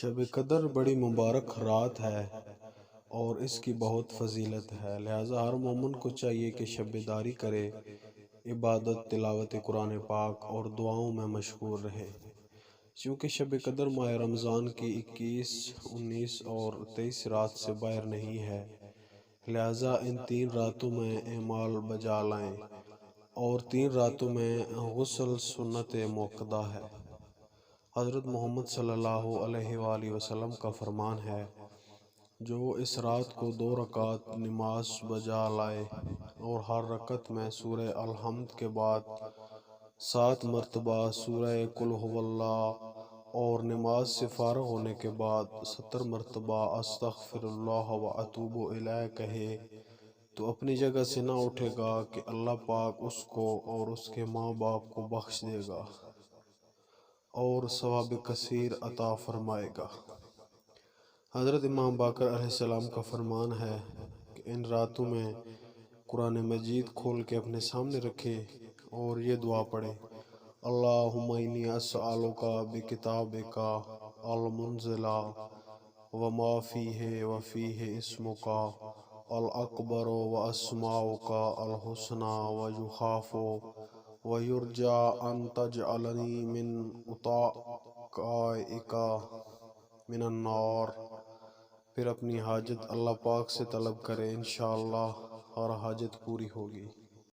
شب قدر بڑی مبارک رات ہے اور اس کی بہت فضیلت ہے، لہٰذا ہر مومن کو چاہیے کہ شب داری کرے، عبادت، تلاوت قرآن پاک اور دعاؤں میں مشغول رہے۔ چونکہ شب قدر ماہ رمضان کی 21، 19 اور 23 رات سے باہر نہیں ہے، لہٰذا ان 3 راتوں میں اعمال بجا لائیں، اور 3 راتوں میں غسل سنت موقدہ ہے۔ حضرت محمد صلی اللہ علیہ وآلہ وسلم کا فرمان ہے، جو اس رات کو 2 رکعت نماز بجا لائے اور ہر رکعت میں سورہ الحمد کے بعد 7 مرتبہ سورہ قل ھو اللہ اور نماز سے فارغ ہونے کے بعد 70 مرتبہ استغفر اللہ و اتوب الیہ کہے تو اپنی جگہ سے نہ اٹھے گا کہ اللہ پاک اس کو اور اس کے ماں باپ کو بخش دے گا اور ثواب کثیر عطا فرمائے گا۔ حضرت امام باقر علیہ السلام کا فرمان ہے کہ ان راتوں میں قرآن مجید کھول کے اپنے سامنے رکھے اور یہ دعا پڑھے، اللہم انی اسألک بکتابک المنزل وما فیہ وفیہ اسمک الاکبر واسماؤک الحسنی ویخاف ویرجى أن تجعلنی من عتقائک من النار۔ پھر اپنی حاجت اللہ پاک سے طلب کرے، انشاءاللہ ہر حاجت پوری ہوگی۔